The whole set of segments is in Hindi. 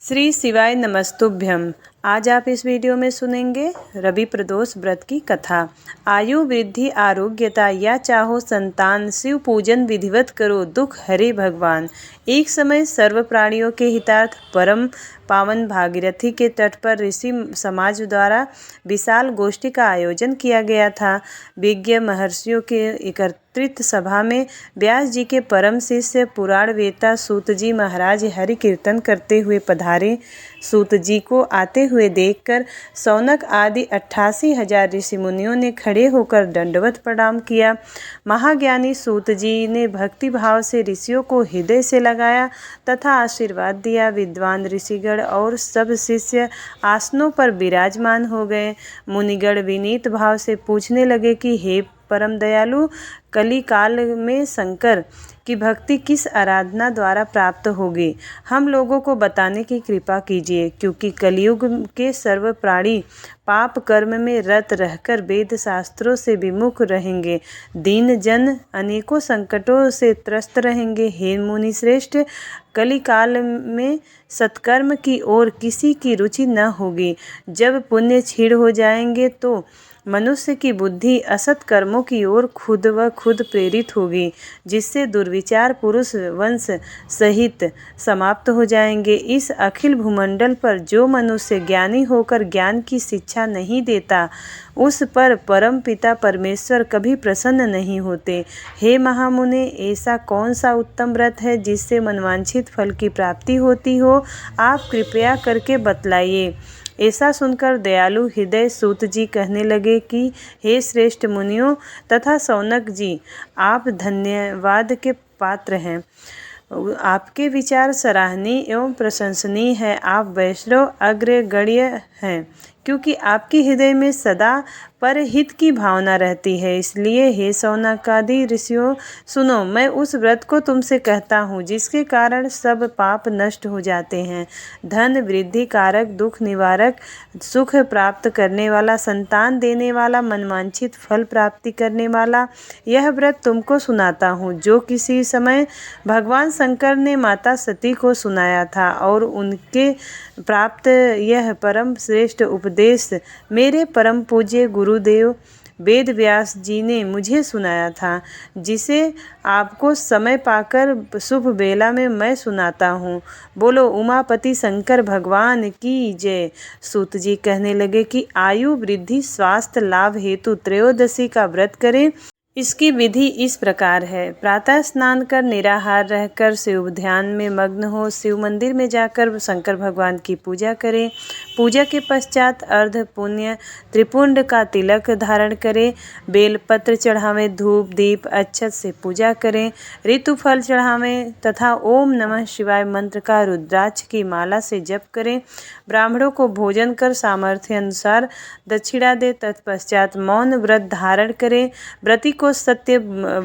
श्री शिवाय नमस्तुभ्यम। आज आप इस वीडियो में सुनेंगे रवि प्रदोष व्रत की कथा। आयु वृद्धि आरोग्यता या चाहो संतान, शिव पूजन विधिवत करो, दुख हरे भगवान। एक समय सर्व प्राणियों के हितार्थ परम पावन भागीरथी के तट पर ऋषि समाज द्वारा विशाल गोष्ठी का आयोजन किया गया था। विज्ञ महर्षियों के एकत्रित सभा में व्यास जी के परम शिष्य पुराण वेता सूत जी महाराज हरि कीर्तन करते हुए पधारे। सूत जी को आते हुए देखकर शौनक आदि 88,000 ऋषि मुनियों ने खड़े होकर दंडवत प्रणाम किया। महाज्ञानी सूत जी ने भक्ति भाव से ऋषियों को हृदय से लगाया तथा आशीर्वाद दिया। विद्वान ऋषिगण और सब शिष्य आसनों पर विराजमान हो गए। मुनिगण विनीत भाव से पूछने लगे कि हे परम दयालु, कली काल में शंकर की भक्ति किस आराधना द्वारा प्राप्त होगी, हम लोगों को बताने की कृपा कीजिए, क्योंकि कलयुग के सर्व प्राणी पाप कर्म में रत रहकर वेद शास्त्रों से विमुख रहेंगे। दीन जन अनेकों संकटों से त्रस्त रहेंगे। हे मुनि श्रेष्ठ, कली काल में सत्कर्म की ओर किसी की रुचि न होगी। जब पुण्य क्षीण हो जाएंगे तो मनुष्य की बुद्धि असत कर्मों की ओर खुद व खुद प्रेरित होगी, जिससे दुर्विचार पुरुष वंश सहित समाप्त हो जाएंगे। इस अखिल भूमंडल पर जो मनुष्य ज्ञानी होकर ज्ञान की शिक्षा नहीं देता, उस पर परम पिता परमेश्वर कभी प्रसन्न नहीं होते। हे महामुने, ऐसा कौन सा उत्तम व्रत है जिससे मनवांछित फल की प्राप्ति होती हो? आप कृपया करके बतलाइए। ऐसा सुनकर दयालु हृदय सूत जी कहने लगे कि हे श्रेष्ठ मुनियों तथा शौनक जी, आप धन्यवाद के पात्र हैं। आपके विचार सराहनीय एवं प्रशंसनीय है। आप वैष्णव अग्रगण्य हैं, क्योंकि आपके हृदय में सदा परहित की भावना रहती है। इसलिए हे शौनकादि ऋषियों, सुनो, मैं उस व्रत को तुमसे कहता हूँ जिसके कारण सब पाप नष्ट हो जाते हैं। धन वृद्धि कारक, दुख निवारक, सुख प्राप्त करने वाला, संतान देने वाला, मनवांछित फल प्राप्ति करने वाला यह व्रत तुमको सुनाता हूँ, जो किसी समय भगवान शंकर ने माता सती को सुनाया था, और उनके प्राप्त यह परम श्रेष्ठ उपदेश मेरे परम पूज्य गुरुदेव वेद व्यास जी ने मुझे सुनाया था, जिसे आपको समय पाकर शुभ बेला में मैं सुनाता हूँ। बोलो उमापति शंकर भगवान की जय। सूत जी कहने लगे कि आयु वृद्धि स्वास्थ्य लाभ हेतु त्रयोदशी का व्रत करें। इसकी विधि इस प्रकार है। प्रातः स्नान कर निराहार रहकर शिव ध्यान में मग्न हो शिव मंदिर में जाकर शंकर भगवान की पूजा करें। पूजा के पश्चात अर्ध पुण्य त्रिपुंड का तिलक धारण करें। बेलपत्र चढ़ावें, धूप दीप अक्षत से पूजा करें, ऋतुफल चढ़ावें तथा ओम नमः शिवाय मंत्र का रुद्राक्ष की माला से जप करें। ब्राह्मणों को भोजन कर सामर्थ्य अनुसार दक्षिणा दे। तत्पश्चात मौन व्रत धारण करें। व्रती को सत्य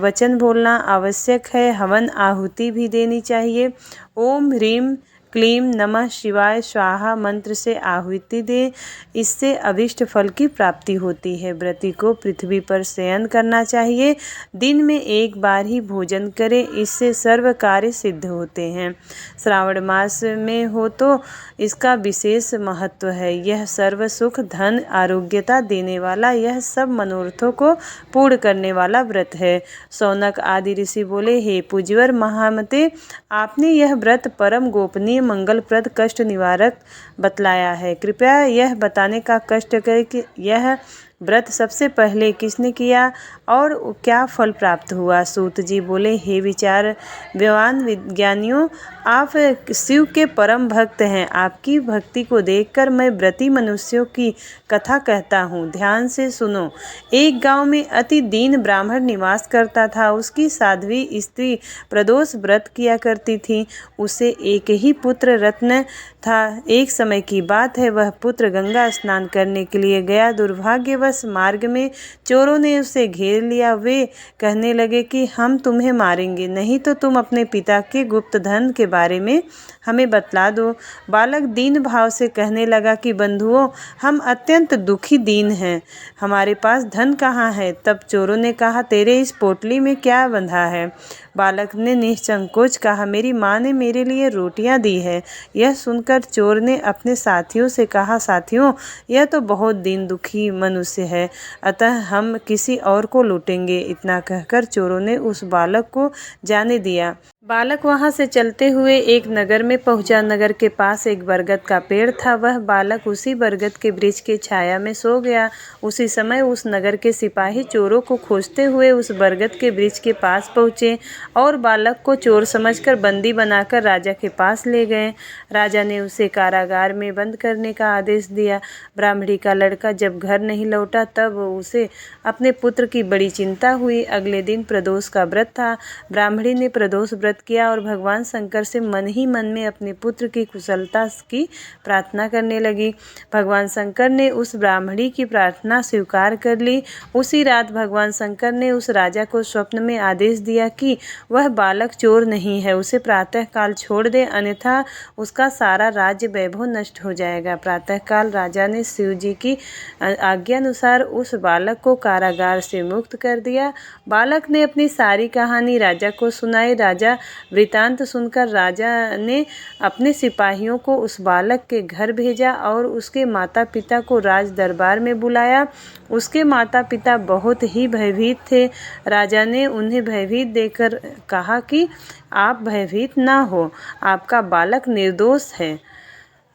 वचन बोलना आवश्यक है। हवन आहुति भी देनी चाहिए। ओम ह्रीम क्लीम नमः शिवाय स्वाहा मंत्र से आहुति दे। इससे अभिष्ट फल की प्राप्ति होती है। व्रती को पृथ्वी पर शयन करना चाहिए। दिन में एक बार ही भोजन करे, इससे सर्व कार्य सिद्ध होते हैं। श्रावण मास में हो तो इसका विशेष महत्व है। यह सर्व सुख धन आरोग्यता देने वाला, यह सब मनोरथों को पूर्ण करने वाला व्रत है। शौनक आदि ऋषि बोले, हे पूज्यवर महामते, आपने यह व्रत परम गोपनीय मंगलप्रद कष्ट निवारक बतलाया है। कृपया यह बताने का कष्ट करें कि यह व्रत सबसे पहले किसने किया और क्या फल प्राप्त हुआ। सूत जी बोले, हे विचारवान विज्ञानियों, आप शिव के परम भक्त हैं। आपकी भक्ति को देखकर मैं व्रती मनुष्यों की कथा कहता हूँ, ध्यान से सुनो। एक गांव में अति दीन ब्राह्मण निवास करता था। उसकी साध्वी स्त्री प्रदोष व्रत किया करती थी। उसे एक ही पुत्र रत्न था। एक समय की बात है, वह पुत्र गंगा स्नान करने के लिए गया। दुर्भाग्यवश मार्ग में चोरों ने उसे घेर लिया। वे कहने लगे कि हम तुम्हें मारेंगे, नहीं तो तुम अपने पिता के गुप्त धन के बारे में हमें बतला दो। बालक दीन भाव से कहने लगा कि बंधुओं, हम अत्यंत दुखी दीन हैं, हमारे पास धन कहाँ है। तब चोरों ने कहा, तेरे इस पोटली में क्या बंधा है? बालक ने निसंकोच कहा, मेरी माँ ने मेरे लिए रोटियां दी है। यह सुनकर चोर ने अपने साथियों से कहा, साथियों, यह तो बहुत दीन दुखी मनुष्य है, अतः हम किसी और को लूटेंगे। इतना कहकर चोरों ने उस बालक को जाने दिया। बालक वहां से चलते हुए एक नगर में पहुंचा। नगर के पास एक बरगद का पेड़ था। वह बालक उसी बरगद के वृक्ष की छाया में सो गया। उसी समय उस नगर के सिपाही चोरों को खोजते हुए उस बरगद के वृक्ष के पास पहुंचे और बालक को चोर समझकर बंदी बनाकर राजा के पास ले गए। राजा ने उसे कारागार में बंद करने का आदेश दिया। ब्राह्मणी का लड़का जब घर नहीं लौटा तब उसे अपने पुत्र की बड़ी चिंता हुई। अगले दिन प्रदोष का व्रत था। ब्राह्मणी ने प्रदोष व्रत किया और भगवान शंकर से मन ही मन में अपने पुत्र की कुशलता की प्रार्थना करने लगी। भगवान शंकर ने उस ब्राह्मणी की प्रार्थना स्वीकार कर ली। उसी रात भगवान शंकर ने उस राजा को स्वप्न में आदेश दिया कि वह बालक चोर नहीं है, उसे प्रातः काल छोड़ दे, अन्यथा उसका सारा राज्य वैभव नष्ट हो जाएगा। प्रातः काल राजा ने शिव जी की आज्ञानुसार उस बालक को कारागार से मुक्त कर दिया। बालक ने अपनी सारी कहानी राजा को सुनाई। राजा वृतांत सुनकर राजा ने अपने सिपाहियों को उस बालक के घर भेजा और उसके माता पिता को राज दरबार में बुलाया। उसके माता पिता बहुत ही भयभीत थे। राजा ने उन्हें भयभीत देखकर कहा कि आप भयभीत ना हो, आपका बालक निर्दोष है।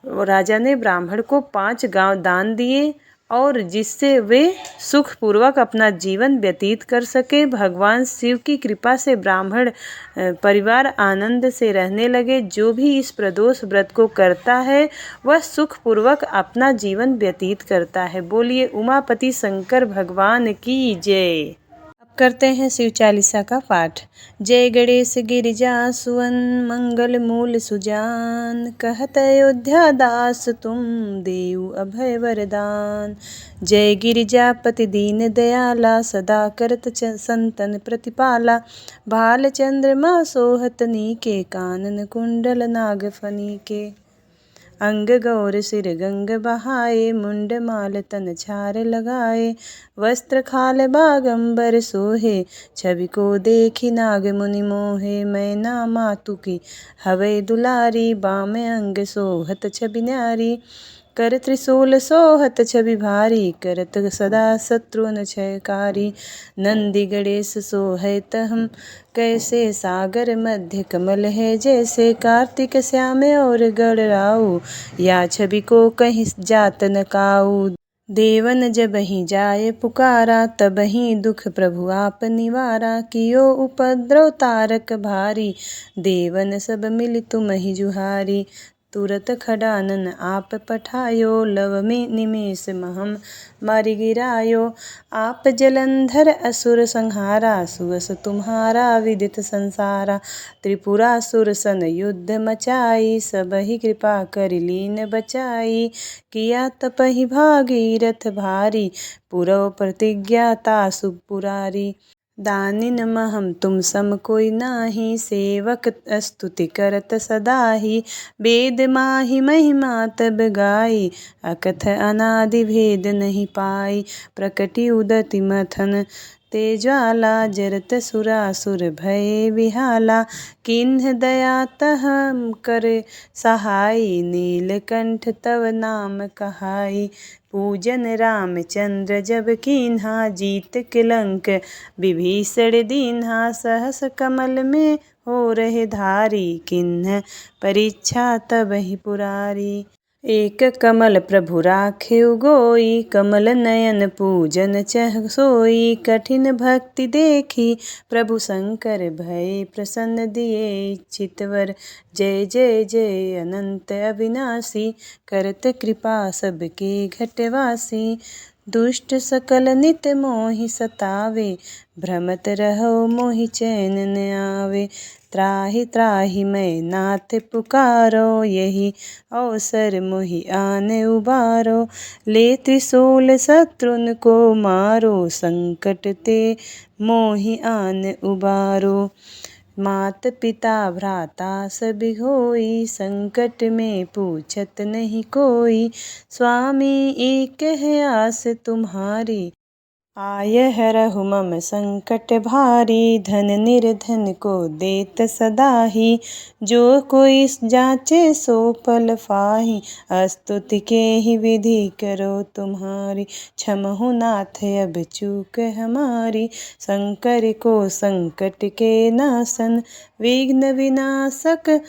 राजा ने ब्राह्मण को 5 गांव दान दिए और जिससे वे सुखपूर्वक अपना जीवन व्यतीत कर सके। भगवान शिव की कृपा से ब्राह्मण परिवार आनंद से रहने लगे। जो भी इस प्रदोष व्रत को करता है वह सुखपूर्वक अपना जीवन व्यतीत करता है। बोलिए उमापति शंकर भगवान की जय। करते हैं शिव चालीसा का पाठ। जय गणेश गिरिजा सुवन मंगल मूल सुजान, कहत अयोध्या दास तुम देऊ अभय वरदान। जय गिरिजापति दीन दयाला, सदा करत संतन प्रतिपाला। भाल चंद्रमा सोहत नीके, कानन कुंडल नाग फनीके। अंग गौर सिर गंग बहाए, मुंड माल तन छार लगाए। वस्त्र खाल बागंबर सोहे, छवि को देखी नाग मुनि मोहे। मैना मातु की हवै दुलारी, बाम अंग सोहत छवि न्यारी। कर त्रिशूल सोहत छवि भारी, करत सदा शत्रुन क्षयकारी। नंदी गणेश सोहत हम कैसे, सागर मध्य कमल है जैसे। कार्तिक श्याम और गणराऊ, या छवि को कहीं जात न काऊ। देवन जब ही जाए पुकारा, तब ही दुख प्रभु आप निवारा। कियो उपद्रव तारक भारी, देवन सब मिल तुम ही जुहारी। तुरत खडानन आप पठायो, लव में निमेष महम मारि गिरायो। आप जलंधर असुर संहारा, सुवस तुम्हारा विदित संसारा। त्रिपुरासुर सन युद्ध मचाई, सब ही कृपा कर लीन बचाई। किया तपहि भागीरथ भारी, पुरव प्रतिज्ञा तासु पुरारी। दानिन महम तुम सम कोई नाही, सेवक स्तुति करत सदाहि। वेद माहि महिमा तब गाई, अकथ अनादि भेद नहीं पाई। प्रकटि उदति मथन तेज्वाला, जरत सुरासुर भये विहाला। किन्ह दया तहम कर सहाई, नीलकंठ तव नाम कहाई। पूजन रामचंद्र जब कीन्हा, जीत के लंक विभीषण दीन्हा। सहस कमल में हो रहे धारी, किन्ह परीक्षा तब ही पुरारी। एक कमल प्रभु राखेउ गोई, कमल नयन पूजन चह सोई। कठिन भक्ति देखी प्रभु शंकर, भय प्रसन्न दिए इच्छित वर। जय जय जय अनंत अविनाशी, करत कृपा सबके घटवासी। दुष्ट सकल नित मोहि सतावे, भ्रमत रहो मोहि चैन न आवे। त्राहि त्राहि मैं नाथ पुकारो, यही अवसर मोहि आन उबारो। ले त्रिशूल शत्रुन को मारो, संकट ते मोहि आन उबारो। मात पिता भ्राता सब होई, संकट में पूछत नहीं कोई। स्वामी एक है आस तुम्हारी, आय हरहु मम संकट भारी, धन निर्धन को देत सदाही। जो कोई जाचे सो फल पाहि, स्तुति के ही विधि करो तुम्हारी। क्षमहु नाथ अब चूक हमारी, शंकर को संकट के नाशन। विघ्न विनाशक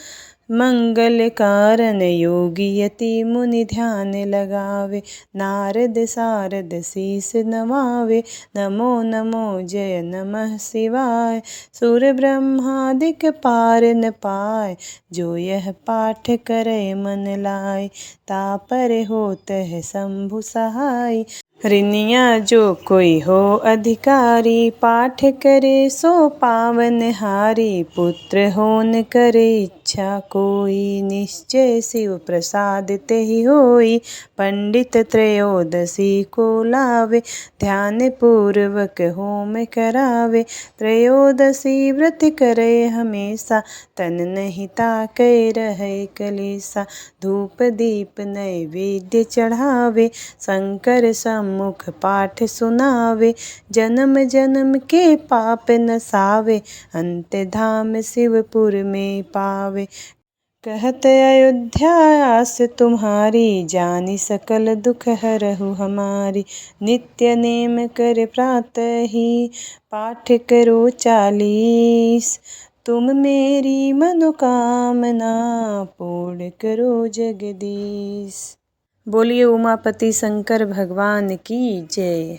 मंगल कारण, योगी यति मुनि ध्यान लगावे। नारद सारद शीस नवावे, नमो नमो जय नमः शिवाय। सुर ब्रह्मादिक पार न पाए, जो यह पाठ करे मन लाए। तापर होत है शंभु सहाय, ऋनिया जो कोई हो अधिकारी। पाठ करे सो पावन हारी, पुत्र होन करे इच्छा कोई। निश्चय शिव प्रसाद तेहि होई, पंडित त्रयोदशी को लावे। ध्यान पूर्वक होम करावे, त्रयोदशी व्रत करे हमेशा। तन नहीं ताकै रहे कलेसा, धूप दीप नैवेद्य चढ़ावे। शंकर सम्मुख पाठ सुनावे, जन्म जन्म के पाप नसावे। अंत धाम शिवपुर में पावे, कहत अयोध्या आस तुम्हारी। जानी सकल दुख हरहु हमारी, नित्य नेम कर प्रातः ही। पाठ करो 40, तुम मेरी मनोकामना पूर्ण करो जगदीश। बोलिए उमापति शंकर भगवान की जय।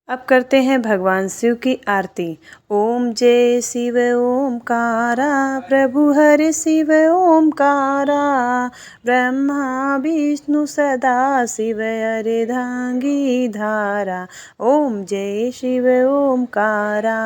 अब करते हैं भगवान शिव की आरती। ओम जय शिव ओमकारा, प्रभु हरि शिव ओमकारा। ब्रह्मा विष्णु सदा शिव अर्धांगी धारा। ओम जय शिव ओमकारा,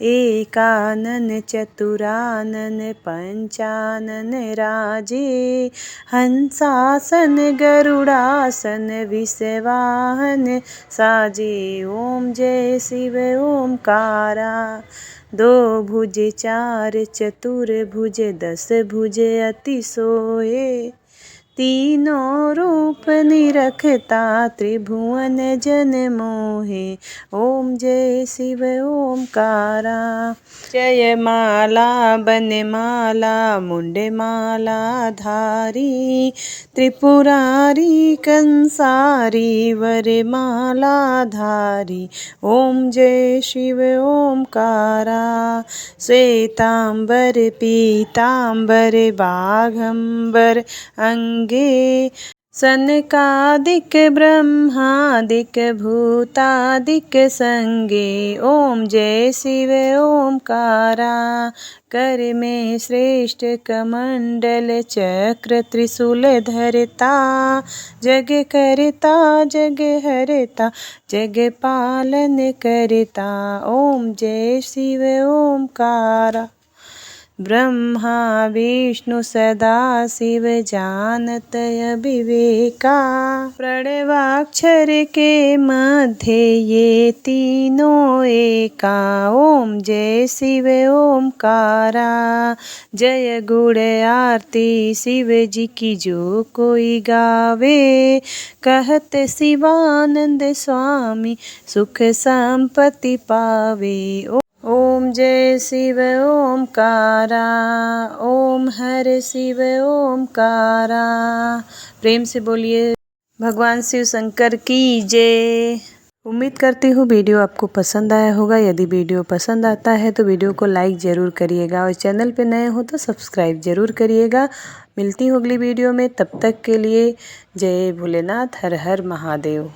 एकानन चतुरानन पंचानन राजे। हंसासन गरुड़ासन विषवाहन साजे। ओम जय शिव ओमकारा, दो भुज चार चतुर भुज, 10 भुज अति सोए। तीनों रूप निरखता, त्रिभुवन जन मोहे। ओम जय शिव ओमकारा, जय माला बनमाला मुंडमाला धारी। त्रिपुरारी कंसारी वरमाला धारी। ओम जय शिव ओमकारा, श्वेतांबर पीतांबर बाघंबर अंगे। सनकादिक ब्रह्मादिक भूतादिक संगे। ओम जय शिव ओमकारा, कर में श्रेष्ठ कमंडल चक्र त्रिशूल धरता। जग करता जग हरता, जग पालन करता। ओम जय शिव ओमकारा, ब्रह्मा विष्णु सदा शिव जानत अविवेका। प्रणवाक्षर के मध्य ये तीनों एका। ओम जय शिव ओमकारा, जय गुण आरती शिव जी की जो कोई गावे। कहत शिवानंद स्वामी सुख संपत्ति पावे। ओम जय शिव ओमकारा, ओम हर शिव ओमकारा। प्रेम से बोलिए भगवान शिव शंकर की जय। उम्मीद करती हूँ वीडियो आपको पसंद आया होगा। यदि वीडियो पसंद आता है तो वीडियो को लाइक ज़रूर करिएगा और चैनल पे नए हो तो सब्सक्राइब ज़रूर करिएगा। मिलती हूँ अगली वीडियो में, तब तक के लिए जय भोलेनाथ, हर हर महादेव।